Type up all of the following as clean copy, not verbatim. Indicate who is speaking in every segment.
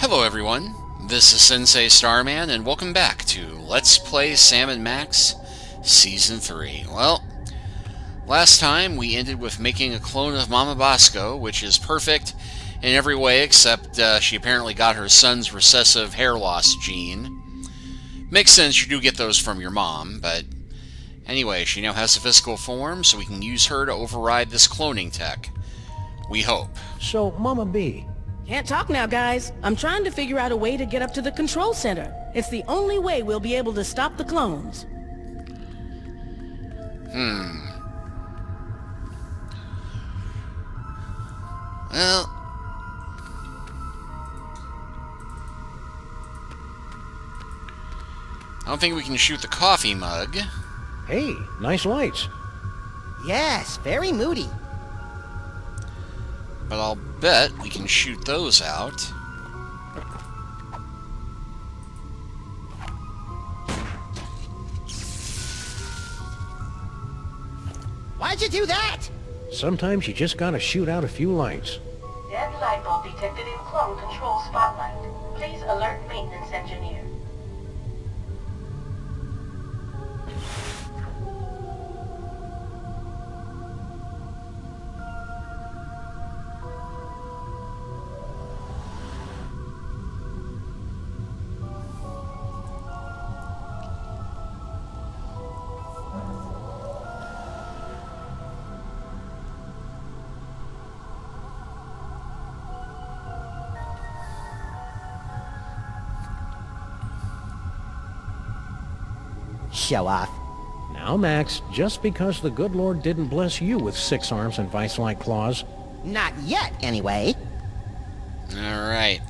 Speaker 1: Hello everyone, this is Sensei Starman, and welcome back to Let's Play Sam & Max Season 3. Well, last time we ended with making a clone of Mama Bosco, which is perfect in every way except she apparently got her son's recessive hair loss gene. Makes sense, you do get those from your mom, but anyway, she now has a physical form, so we can use her to override this cloning tech. We hope.
Speaker 2: So, Mama B,
Speaker 3: Can't talk now, guys. I'm trying to figure out a way to get up to the control center. It's the only way we'll be able to stop the clones.
Speaker 1: Well, I don't think we can shoot the coffee mug.
Speaker 2: hey, nice lights.
Speaker 4: Yes, very moody.
Speaker 1: But I'll bet we can shoot those out.
Speaker 4: Why'd you do that?
Speaker 2: Sometimes you just gotta shoot out a few lights.
Speaker 5: Dead light bulb detected in clone control spotlight. Please alert maintenance engineer.
Speaker 4: Show off.
Speaker 2: Now, Max, just because the good Lord didn't bless you with 6 arms and vice-like claws.
Speaker 4: Not yet, anyway.
Speaker 1: Alright.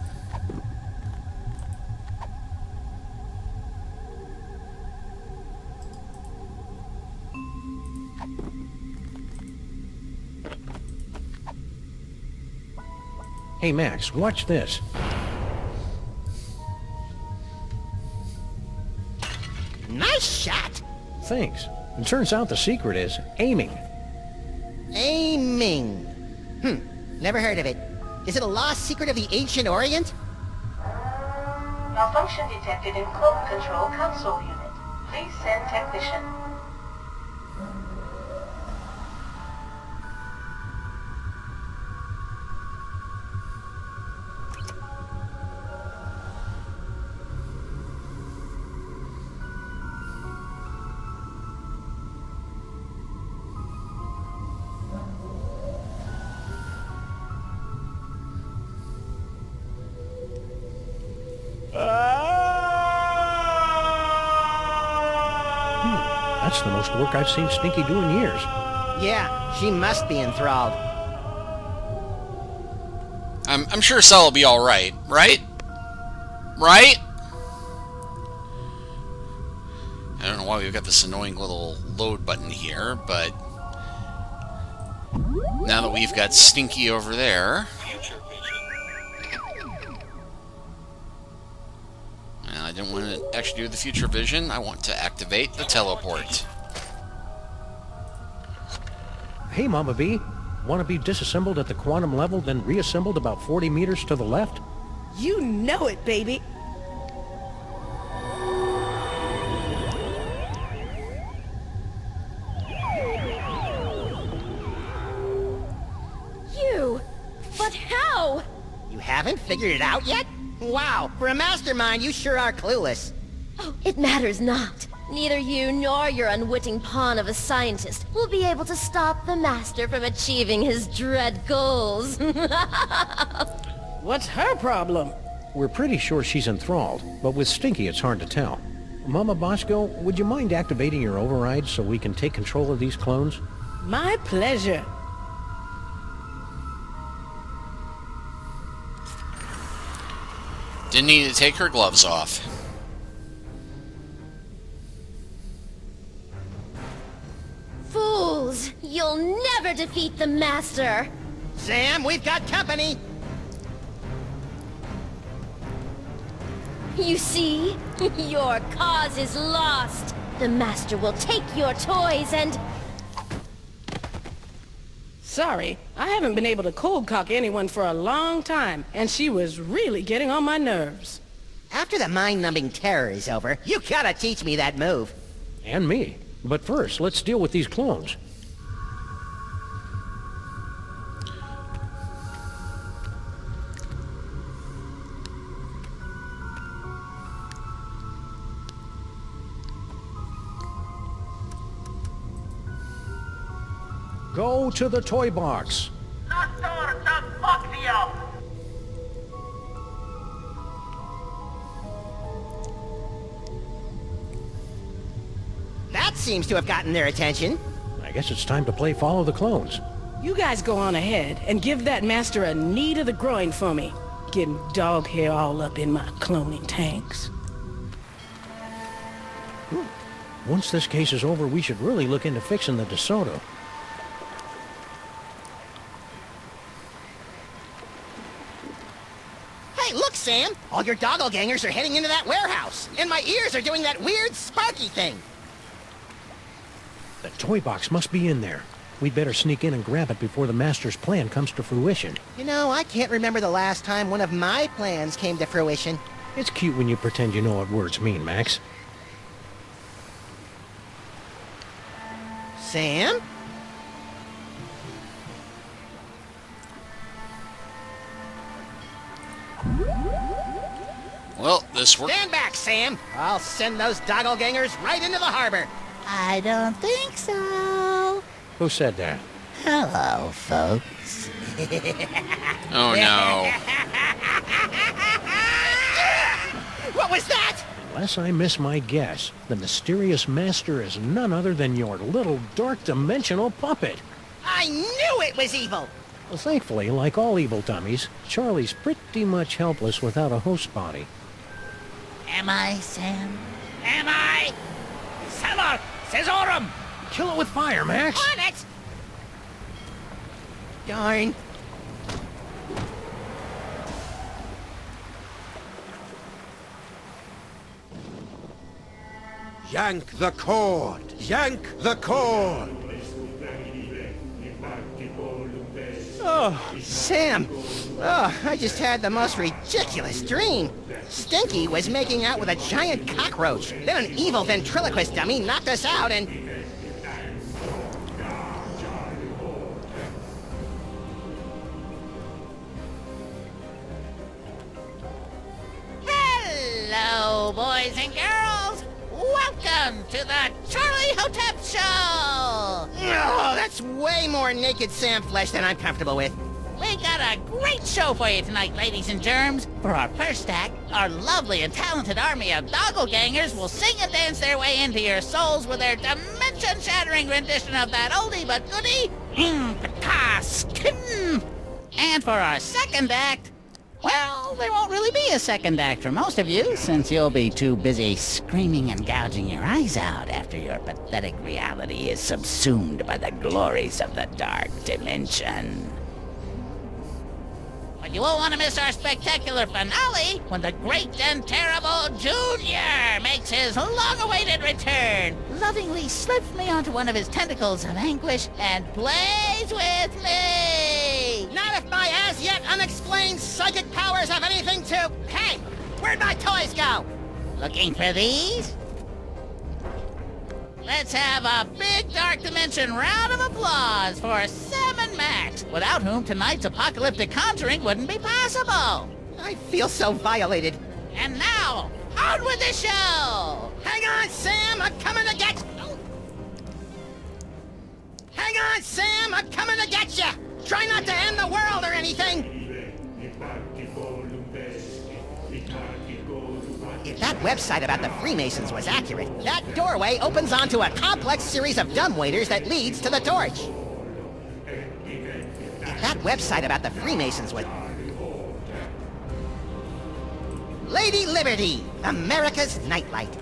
Speaker 2: Hey, Max, watch this.
Speaker 4: Nice shot.
Speaker 2: Thanks. It turns out the secret is aiming.
Speaker 4: Aiming. Never heard of it. Is it a lost secret of the ancient Orient?
Speaker 5: Malfunction detected in clone control console unit. Please send technician.
Speaker 2: That's the most work I've seen Stinky do in years.
Speaker 4: Yeah, she must be enthralled.
Speaker 1: I'm sure Cell will be alright, right? Right? I don't know why we've got this annoying little load button here, but now that we've got Stinky over there, and I didn't want to actually do the future vision, I want to activate the teleport.
Speaker 2: Hey, Mama B, want to be disassembled at the quantum level, then reassembled about 40 meters to the left?
Speaker 3: You know it, baby.
Speaker 6: You! But how?
Speaker 4: You haven't figured it out yet? Wow, for a mastermind, you sure are clueless.
Speaker 6: Oh, it matters not. Neither you nor your unwitting pawn of a scientist will be able to stop the Master from achieving his dread goals.
Speaker 3: What's her problem?
Speaker 2: We're pretty sure she's enthralled, but with Stinky it's hard to tell. Mama Bosco, would you mind activating your override so we can take control of these clones?
Speaker 3: My pleasure.
Speaker 1: Didn't need to take her gloves off.
Speaker 6: Fools! You'll never defeat the Master!
Speaker 4: Sam, we've got company.
Speaker 6: You see? Your cause is lost! The Master will take your toys and...
Speaker 3: Sorry, I haven't been able to cold cock anyone for a long time, and she was really getting on my nerves.
Speaker 4: After the mind-numbing terror is over, you gotta teach me that move.
Speaker 2: And me. But first, let's deal with these clones. Go to the toy box.
Speaker 4: That seems to have gotten their attention.
Speaker 2: I guess it's time to play Follow the Clones.
Speaker 3: You guys go on ahead and give that master a knee to the groin for me. Getting dog hair all up in my cloning tanks.
Speaker 2: Once this case is over, we should really look into fixing the DeSoto.
Speaker 4: Hey, look, Sam! All your doppelgangers are heading into that warehouse, and my ears are doing that weird sparky thing.
Speaker 2: The toy box must be in there. We'd better sneak in and grab it before the Master's plan comes to fruition.
Speaker 4: You know, I can't remember the last time one of my plans came to fruition.
Speaker 2: It's cute when you pretend you know what words mean, Max.
Speaker 4: Sam?
Speaker 1: Well, this worked.
Speaker 4: Stand back, Sam! I'll send those doppelgangers right into the harbor.
Speaker 7: I don't think so.
Speaker 2: Who said that?
Speaker 7: Hello, folks.
Speaker 1: Oh no.
Speaker 4: What was that?
Speaker 2: Unless I miss my guess, the mysterious Master is none other than your little dark dimensional puppet.
Speaker 4: I knew it was evil!
Speaker 2: Well, thankfully, like all evil dummies, Charlie's pretty much helpless without a host body.
Speaker 7: Am I, Sam?
Speaker 4: Am I? Sama! Caesarum!
Speaker 2: Kill it with fire, Max!
Speaker 4: On it! Darn.
Speaker 8: Yank the cord! Yank the cord!
Speaker 4: Oh, Sam. Oh, I just had the most ridiculous dream. Stinky was making out with a giant cockroach. Then an evil ventriloquist dummy knocked us out and...
Speaker 7: Hello, boys and girls. Welcome to the Charlie Hotep Show.
Speaker 4: Oh, that's way more naked Sam flesh than I'm comfortable with.
Speaker 7: We got a great show for you tonight, ladies and germs. For our first act, our lovely and talented army of doppelgangers will sing and dance their way into your souls with their dimension-shattering rendition of that oldie but goodie, Skim. And for our second act, well, there won't really be a second act for most of you, since you'll be too busy screaming and gouging your eyes out after your pathetic reality is subsumed by the glories of the dark dimension. But you won't want to miss our spectacular finale when the great and terrible Junior makes his long-awaited return, lovingly slips me onto one of his tentacles of anguish and plays with me!
Speaker 4: Not if my as-yet unexplained psychic powers have anything to... Hey, where'd my toys go?
Speaker 7: Looking for these? Let's have a big Dark Dimension round of applause for Sam and Max, without whom tonight's apocalyptic conjuring wouldn't be possible.
Speaker 4: I feel so violated.
Speaker 7: And now, on with the show!
Speaker 4: Hang on, Sam, I'm coming to get... Hang on, Sam, I'm coming to get you! Try not to end the world or anything! If that website about the Freemasons was accurate, that doorway opens onto a complex series of dumbwaiters that leads to the torch. If that website about the Freemasons was... Lady Liberty, America's nightlight.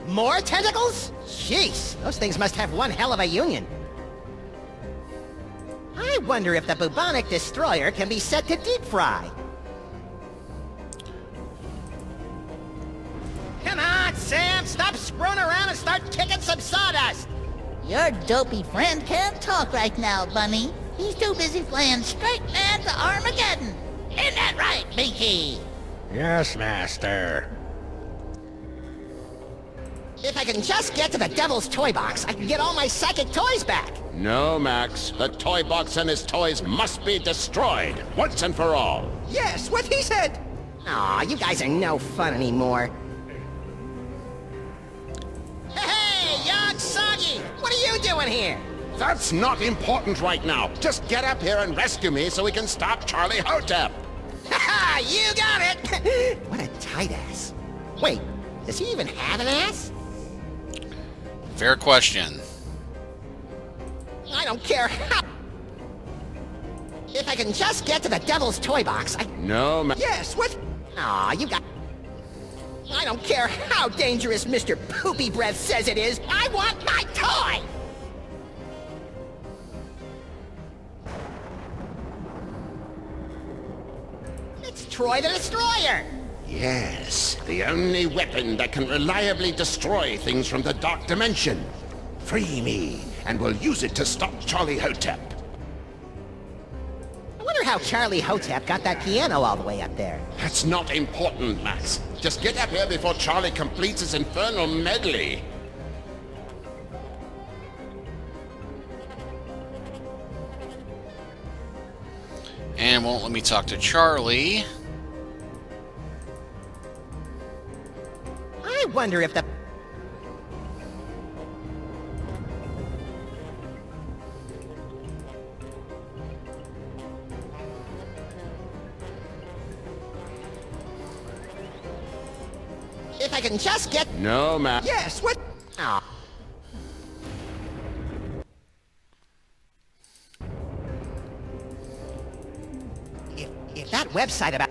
Speaker 4: More tentacles? Jeez, those things must have one hell of a union. I wonder if the bubonic destroyer can be set to deep fry. Come on, Sam! Stop screwing around and start kicking some sawdust!
Speaker 7: Your dopey friend can't talk right now, Bunny. He's too busy playing straight man to Armageddon. Isn't that right, Binky?
Speaker 2: Yes, Master.
Speaker 4: If I can just get to the Devil's Toy Box, I can get all my psychic toys back.
Speaker 9: No, Max. The toy box and his toys must be destroyed, once and for all.
Speaker 4: Yes, what he said. Aw, you guys are no fun anymore. Hey, young Soggy! What are you doing here?
Speaker 9: That's not important right now. Just get up here and rescue me so we can stop Charlie Hotep.
Speaker 4: Haha, you got it! What a tight ass. Wait, does he even have an ass?
Speaker 1: Fair question.
Speaker 4: I don't care how... If I can just get to the Devil's Toy Box, I...
Speaker 9: No, Max.
Speaker 4: Yes, what? Aw, you got... I don't care how dangerous Mr. Poopy Breath says it is. I want my toy! It's Troy the Destroyer!
Speaker 9: Yes, the only weapon that can reliably destroy things from the Dark Dimension. Free me, and we'll use it to stop Charlie Hotep.
Speaker 4: I wonder how Charlie Hotep got that piano all the way up there.
Speaker 9: That's not important, Max. Just get up here before Charlie completes his infernal medley.
Speaker 1: And won't let me talk to Charlie.
Speaker 4: I wonder if the... If I can just get...
Speaker 9: No, Max.
Speaker 4: Yes, what? Aw. If that website about...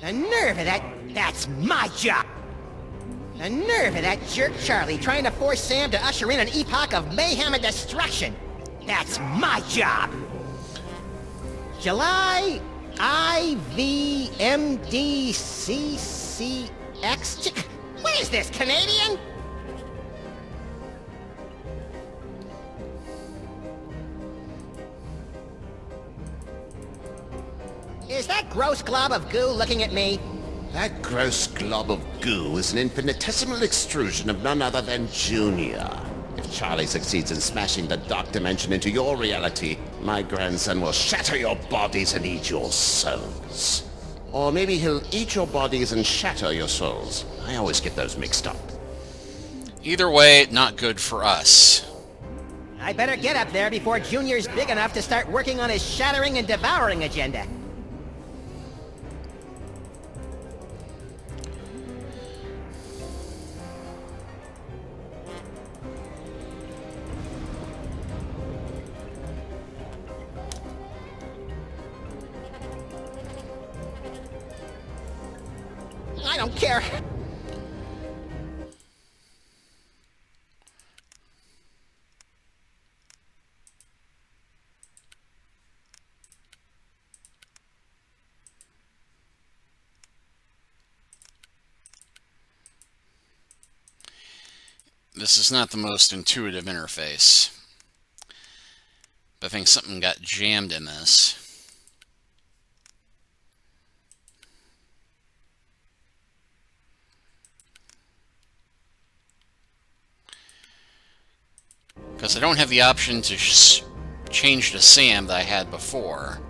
Speaker 4: The nerve of that... That's my job! The nerve of that jerk Charlie trying to force Sam to usher in an epoch of mayhem and destruction! That's my job! July... IVMDCCX... What is this, Canadian? Is that gross glob of goo looking at me?
Speaker 9: That gross glob of goo is an infinitesimal extrusion of none other than Junior. If Charlie succeeds in smashing the Dark Dimension into your reality, my grandson will shatter your bodies and eat your souls. Or maybe he'll eat your bodies and shatter your souls. I always get those mixed up.
Speaker 1: Either way, not good for us.
Speaker 4: I better get up there before Junior's big enough to start working on his shattering and devouring agenda. I don't care.
Speaker 1: This is not the most intuitive interface. But I think something got jammed in this. Because I don't have the option to change to Sam that I had before.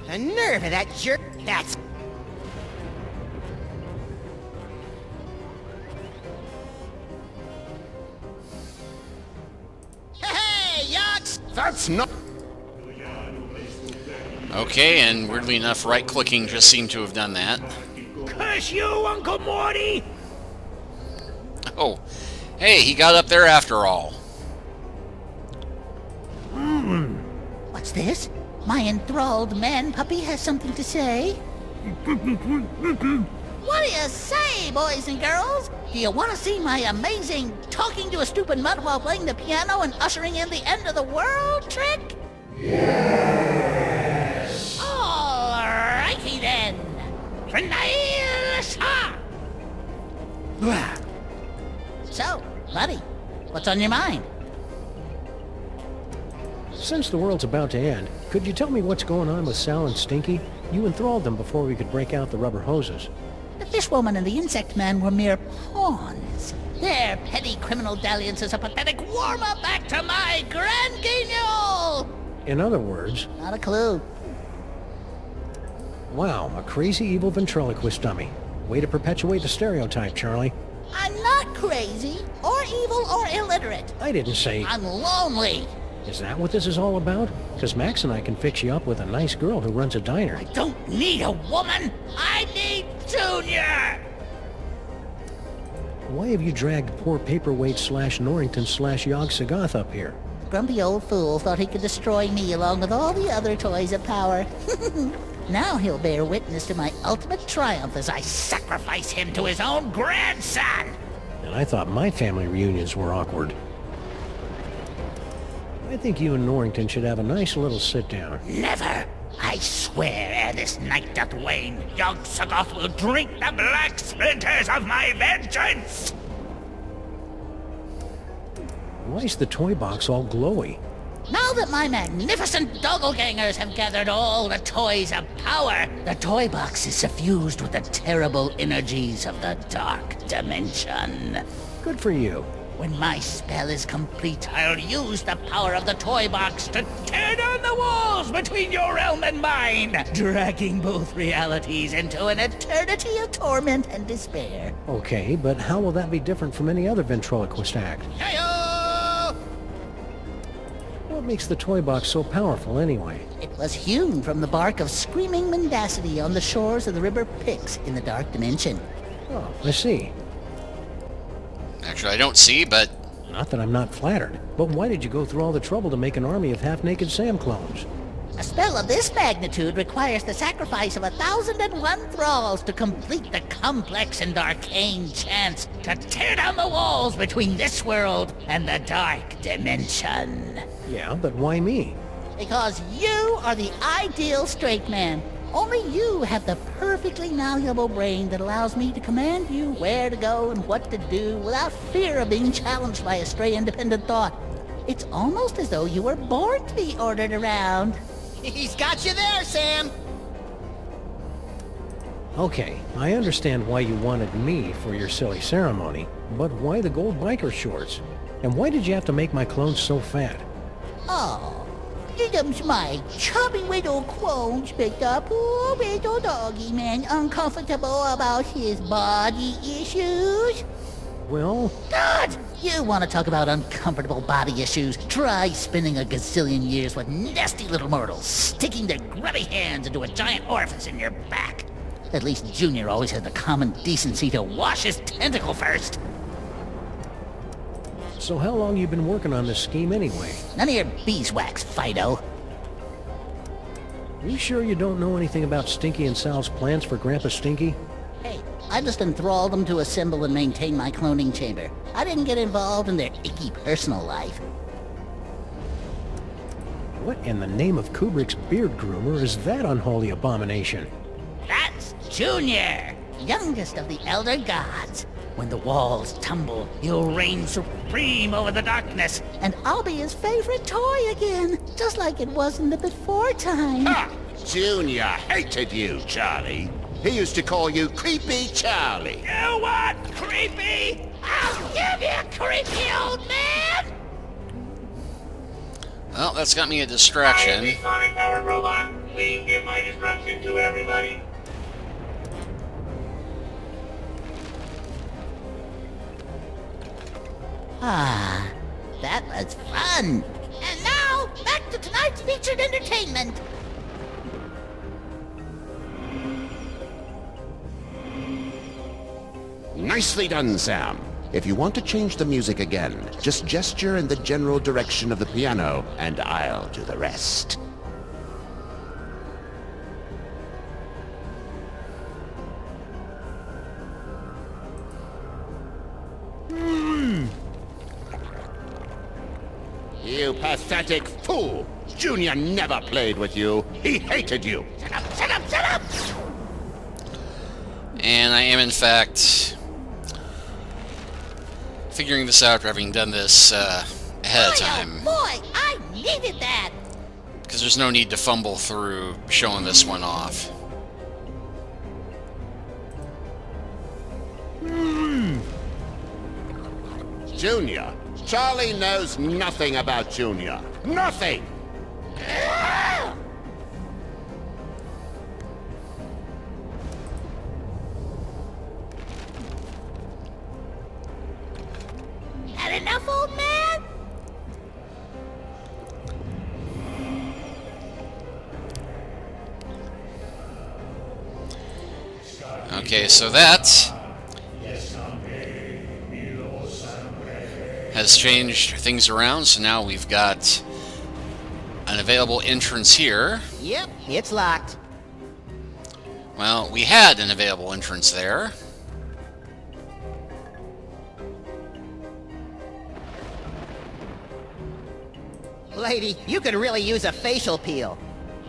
Speaker 4: The nerve of that jerk. That's... Hey, yucks!
Speaker 9: That's not...
Speaker 1: Okay, and weirdly enough, right-clicking just seemed to have done that.
Speaker 2: Curse you, Uncle Morty!
Speaker 1: Oh, hey, he got up there after all.
Speaker 7: What's this? My enthralled man puppy has something to say? What do you say, boys and girls? Do you want to see my amazing talking to a stupid mutt while playing the piano and ushering in the end of the world trick? Yes! Alrighty then. So, buddy, what's on your mind?
Speaker 2: Since the world's about to end, could you tell me what's going on with Sal and Stinky? You enthralled them before we could break out the rubber hoses.
Speaker 7: The fishwoman and the insect man were mere pawns. Their petty criminal dalliance is a pathetic warm-up back to my grand guignol!
Speaker 2: In other words...
Speaker 7: Not a clue.
Speaker 2: Wow, a crazy evil ventriloquist dummy. Way to perpetuate the stereotype, Charlie.
Speaker 7: I'm not crazy, or evil, or illiterate.
Speaker 2: I didn't say...
Speaker 7: I'm lonely.
Speaker 2: Is that what this is all about? Because Max and I can fix you up with a nice girl who runs a diner.
Speaker 7: I don't need a woman. I need Junior.
Speaker 2: Why have you dragged poor paperweight slash Norrington slash Yog Sagoth up here?
Speaker 7: Grumpy old fool thought he could destroy me along with all the other toys of power. Now he'll bear witness to my ultimate triumph as I sacrifice him to his own grandson.
Speaker 2: And I thought my family reunions were awkward. I think you and Norrington should have a nice little sit-down.
Speaker 7: Never! I swear, ere this night doth wane, Yog Sagoth will drink the black splinters of my vengeance!
Speaker 2: Why's the toy box all glowy?
Speaker 7: Now that my magnificent doppelgangers have gathered all the toys of power, the toy box is suffused with the terrible energies of the dark dimension.
Speaker 2: Good for you.
Speaker 7: When my spell is complete, I'll use the power of the toy box to tear down the walls between your realm and mine, dragging both realities into an eternity of torment and despair.
Speaker 2: Okay, but how will that be different from any other ventriloquist act?
Speaker 7: Hi-yo!
Speaker 2: What makes the toy box so powerful anyway?
Speaker 7: It was hewn from the bark of screaming mendacity on the shores of the river Pyx in the dark dimension.
Speaker 2: Oh, I see.
Speaker 1: Actually, I don't see, but...
Speaker 2: Not that I'm not flattered, but why did you go through all the trouble to make an army of half-naked Sam clones?
Speaker 7: A spell of this magnitude requires the sacrifice of 1,001 thralls to complete the complex and arcane chance to tear down the walls between this world and the dark dimension.
Speaker 2: Yeah, but why me?
Speaker 7: Because you are the ideal straight man. Only you have the perfectly malleable brain that allows me to command you where to go and what to do without fear of being challenged by a stray independent thought. It's almost as though you were born to be ordered around.
Speaker 4: He's got you there, Sam!
Speaker 2: Okay, I understand why you wanted me for your silly ceremony, but why the gold biker shorts? And why did you have to make my clones so fat?
Speaker 7: Oh, them's my chubby little clones make the poor little doggy man uncomfortable about his body issues.
Speaker 2: Well...
Speaker 7: God! You want to talk about uncomfortable body issues? Try spending a gazillion years with nasty little mortals, sticking their grubby hands into a giant orifice in your back. At least Junior always has the common decency to wash his tentacle first.
Speaker 2: So how long you been working on this scheme anyway?
Speaker 7: None of your beeswax, Fido.
Speaker 2: You sure you don't know anything about Stinky and Sal's plans for Grandpa Stinky?
Speaker 7: Hey, I just enthralled them to assemble and maintain my cloning chamber. I didn't get involved in their icky personal life.
Speaker 2: What in the name of Kubrick's beard groomer is that unholy abomination?
Speaker 7: That's Junior, youngest of the Elder Gods. When the walls tumble, he'll reign supreme over the darkness, and I'll be his favorite toy again, just like it was in the before time.
Speaker 9: Ha! Junior hated you, Charlie. He used to call you Creepy Charlie.
Speaker 7: You want creepy? I'll give you creepy, old man!
Speaker 1: Well, that's got me a distraction.
Speaker 5: Sonic powered robot, please give my instruction to everybody.
Speaker 7: Ah, that was fun. And now, back to tonight's featured entertainment.
Speaker 9: Nicely done, Sam. If you want to change the music again, just gesture in the general direction of the piano, and I'll do the rest. You pathetic fool! Junior never played with you. He hated you.
Speaker 7: Shut up, shut up, shut up!
Speaker 1: And I am, in fact, figuring this out after having done this ahead of time.
Speaker 7: Boy, I needed that!
Speaker 1: Because there's no need to fumble through showing this one off.
Speaker 9: Junior. Charlie knows nothing about Junior. Nothing!
Speaker 7: Had enough, old man?
Speaker 1: Okay, so that has changed things around, so now we've got an available entrance here.
Speaker 4: Yep, it's locked.
Speaker 1: Well, we had an available entrance there.
Speaker 4: Lady, you could really use a facial peel.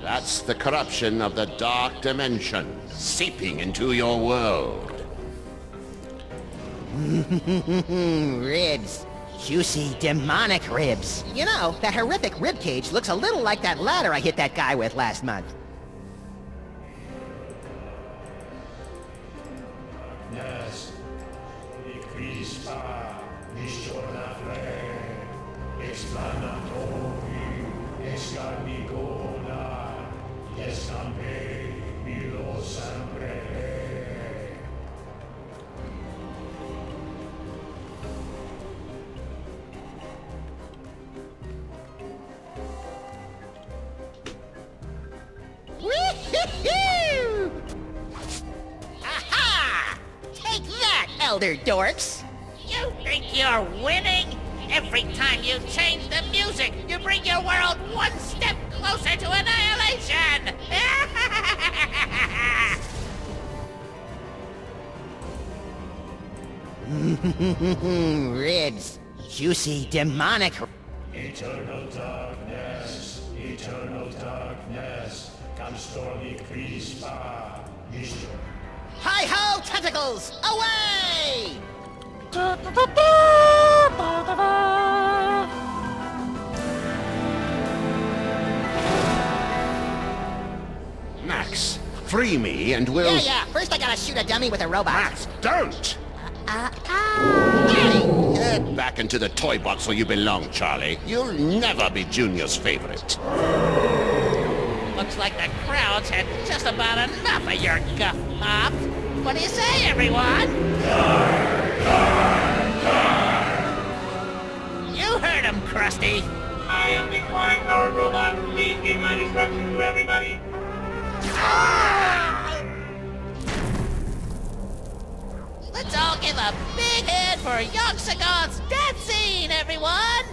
Speaker 9: That's the corruption of the dark dimension, seeping into your world.
Speaker 4: Ribs. Juicy, demonic ribs. You know, that horrific rib cage looks a little like that ladder I hit that guy with last month. Woo-hoo-hoo! Aha! Take that, elder dorks!
Speaker 7: You think you're winning? Every time you change the music, you bring your world one step closer to annihilation!
Speaker 4: Ribs. Juicy, demonic.
Speaker 10: Eternal darkness, come stormy crispa,
Speaker 4: Hi-ho, tentacles! Away!
Speaker 9: Max, free me and we'll...
Speaker 4: Yeah, first I gotta shoot a dummy with a robot.
Speaker 9: Max, don't!
Speaker 4: Daddy!
Speaker 9: Get back into the toy box where you belong, Charlie. You'll never be Junior's favorite.
Speaker 7: Looks like the crowd's had just about enough of your guff pop. What do you say, everyone? You heard him, Krusty.
Speaker 10: I am the Flying Power Robot. Please give my instructions to everybody.
Speaker 7: Let's all give a big hand for Yoxagon's death scene, everyone!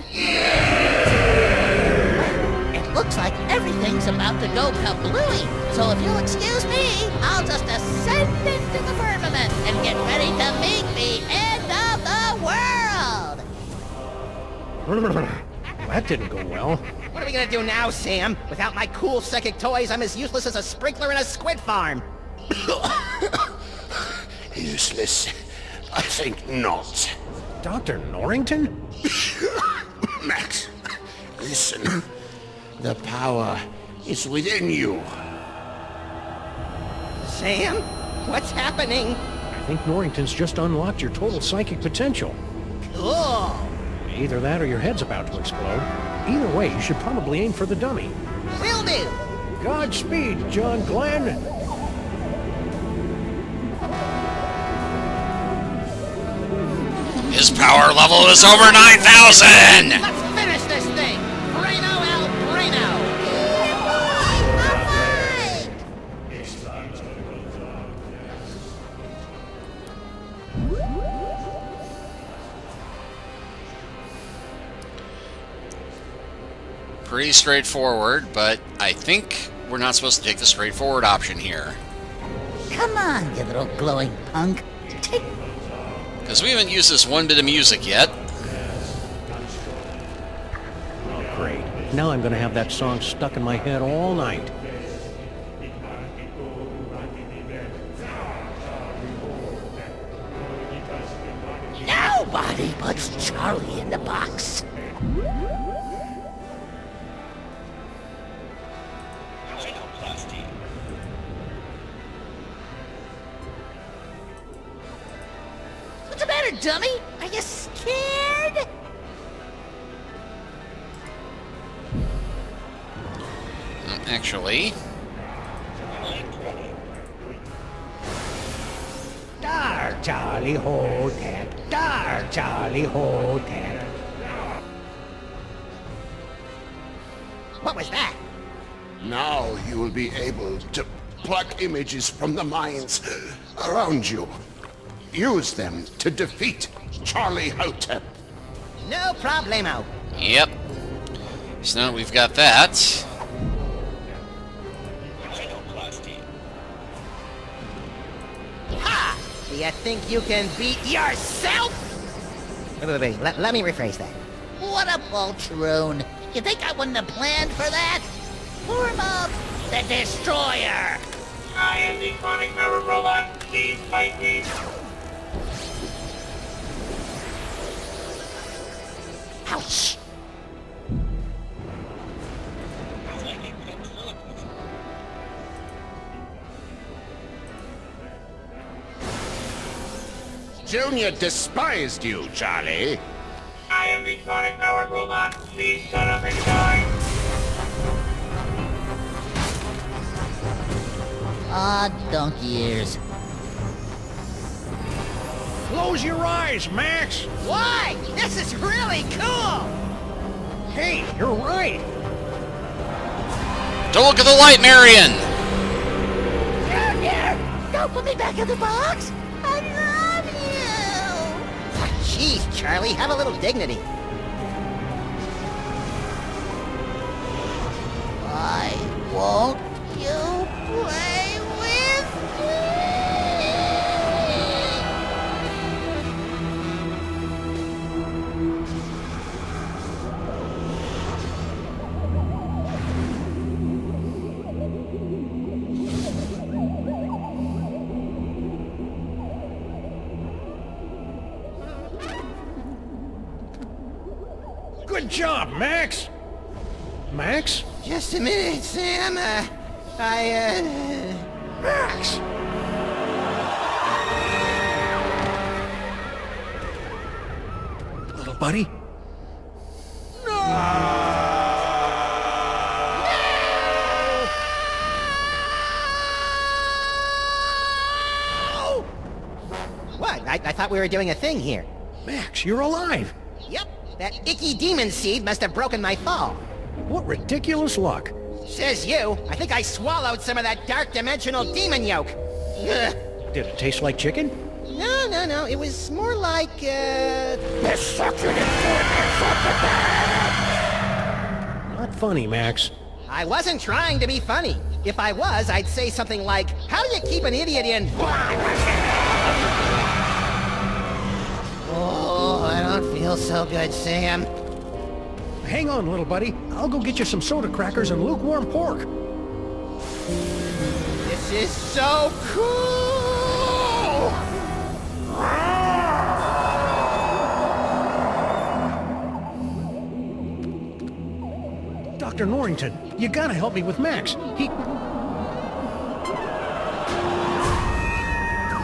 Speaker 7: It looks like everything's about to go kablooey, so if you'll excuse me, I'll just ascend into the firmament and get ready to meet the end of the world!
Speaker 2: That didn't go well.
Speaker 4: What are we gonna do now, Sam? Without my cool psychic toys, I'm as useless as a sprinkler in a squid farm.
Speaker 9: Useless? I think not.
Speaker 2: Dr. Norrington?
Speaker 9: Max, listen. The power is within you.
Speaker 4: Sam? What's happening?
Speaker 2: I think Norrington's just unlocked your total psychic potential.
Speaker 4: Cool.
Speaker 2: Either that or your head's about to explode. Either way, you should probably aim for the dummy.
Speaker 4: Will do.
Speaker 2: Godspeed, John Glenn.
Speaker 1: His power level is over 9,000!
Speaker 4: Let's finish this thing. Braino El Braino.
Speaker 1: Pretty straightforward, but I think we're not supposed to take the straightforward option here.
Speaker 7: Come on, you little glowing punk. Take
Speaker 1: Because we haven't used this one bit of music yet.
Speaker 2: Oh, great. Now I'm going to have that song stuck in my head all night.
Speaker 7: he puts Charlie in the box. What's the matter, dummy? Are you scared?
Speaker 1: Actually,
Speaker 2: Dar, Charlie, hold that. Dar, Charlie, hold that.
Speaker 4: What was that?
Speaker 9: Now you will be able to pluck images from the minds around you. Use them to defeat Charlie Hotep.
Speaker 4: No problemo.
Speaker 1: yep. So now we've got that.
Speaker 4: Ha! Do you think you can beat yourself? Wait. Let me rephrase that.
Speaker 7: What a poltroon. You think I wouldn't have planned for that? Form up the Destroyer.
Speaker 10: I am the chronic power robot. Please fight me.
Speaker 7: Ouch.
Speaker 9: Junior despised you, Charlie.
Speaker 10: I am the chronic power robot. Please shut up and die.
Speaker 7: Ah, donkey ears.
Speaker 2: Close your eyes, Max!
Speaker 4: Why? This is really cool!
Speaker 2: Hey, you're right!
Speaker 1: Don't look at the light, Marion!
Speaker 7: Junior! Don't put me back in the box! I love you!
Speaker 4: Jeez, Charlie, have a little dignity.
Speaker 7: Why won't you play with me?
Speaker 2: Good job, Max! Max?
Speaker 4: Just a minute, Sam.
Speaker 2: Max! Little buddy?
Speaker 4: What? I thought we were doing a thing here.
Speaker 2: Max, you're alive!
Speaker 4: Yep, that icky demon seed must have broken my fall.
Speaker 2: What ridiculous luck!
Speaker 4: Says you. I think I swallowed some of that dark dimensional demon yolk. Ugh.
Speaker 2: Did it taste like chicken?
Speaker 4: No. It was more like,
Speaker 2: The succulent goodness of the bad! Not funny, Max.
Speaker 4: I wasn't trying to be funny. If I was, I'd say something like, how do you keep an idiot in... Oh, I don't feel so good, Sam.
Speaker 2: Hang on, little buddy. I'll go get you some soda crackers and lukewarm pork.
Speaker 4: This is so cool!
Speaker 2: Dr. Norrington, you gotta help me with Max.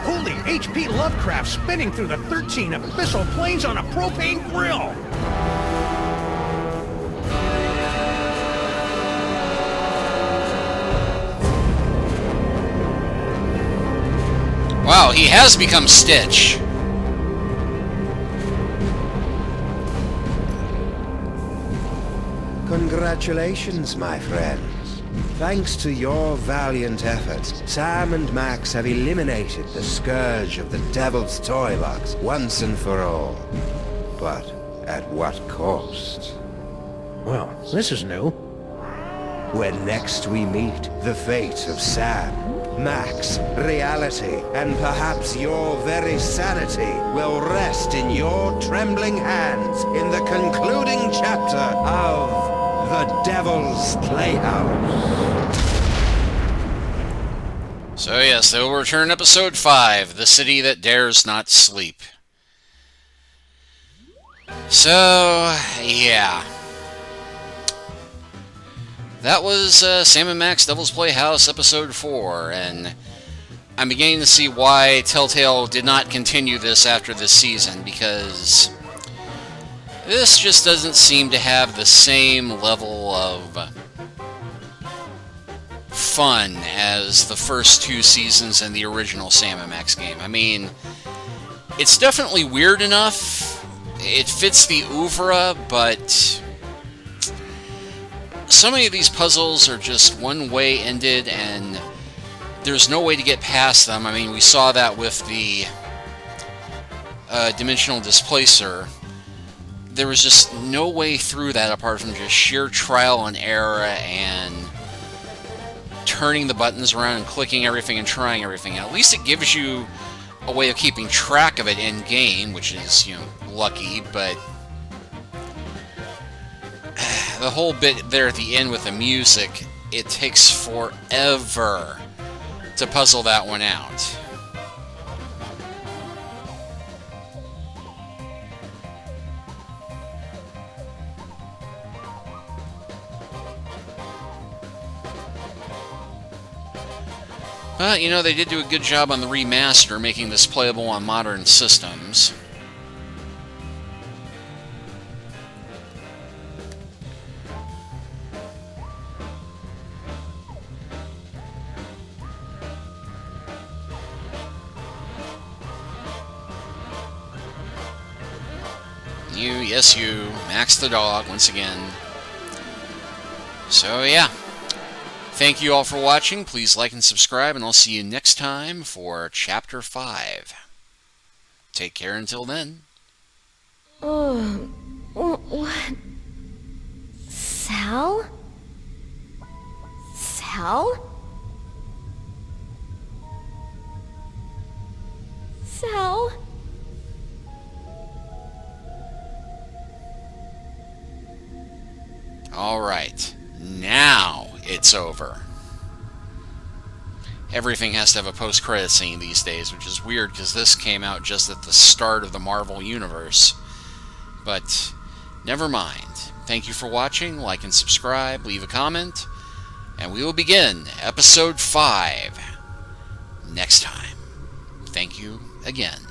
Speaker 2: Holy H.P. Lovecraft spinning through the 13 abyssal planes on a propane grill!
Speaker 1: Wow, he has become Stitch.
Speaker 8: Congratulations, my friends. Thanks to your valiant efforts, Sam and Max have eliminated the scourge of the Devil's Toy Box once and for all. But at what cost?
Speaker 2: Well, this is new.
Speaker 8: When next we meet, the fate of Sam, Max, reality, and perhaps your very sanity will rest in your trembling hands in the concluding chapter of The Devil's Playhouse.
Speaker 1: So yes, they will return episode 5, The City That Dares Not Sleep. So, yeah. That was Sam & Max Devil's Playhouse Episode 4, and I'm beginning to see why Telltale did not continue this after this season, because this just doesn't seem to have the same level of fun as the first 2 seasons in the original Sam & Max game. I mean, it's definitely weird enough. It fits the oeuvre, but so many of these puzzles are just one-way ended, and there's no way to get past them. I mean, we saw that with the Dimensional Displacer. There was just no way through that apart from just sheer trial and error and turning the buttons around and clicking everything and trying everything. At least it gives you a way of keeping track of it in-game, which is, lucky, but the whole bit there at the end with the music, it takes forever to puzzle that one out. But, they did do a good job on the remaster, making this playable on modern systems. Yes you, Max the dog, once again. So yeah, thank you all for watching. Please like and subscribe, and I'll see you next time for Chapter 5. Take care until then.
Speaker 6: Oh, what? Sal? Sal? Sal?
Speaker 1: Alright, now it's over. Everything has to have a post-credit scene these days, which is weird because this came out just at the start of the Marvel Universe. But, never mind. Thank you for watching, like and subscribe, leave a comment, and we will begin Episode 5 next time. Thank you again.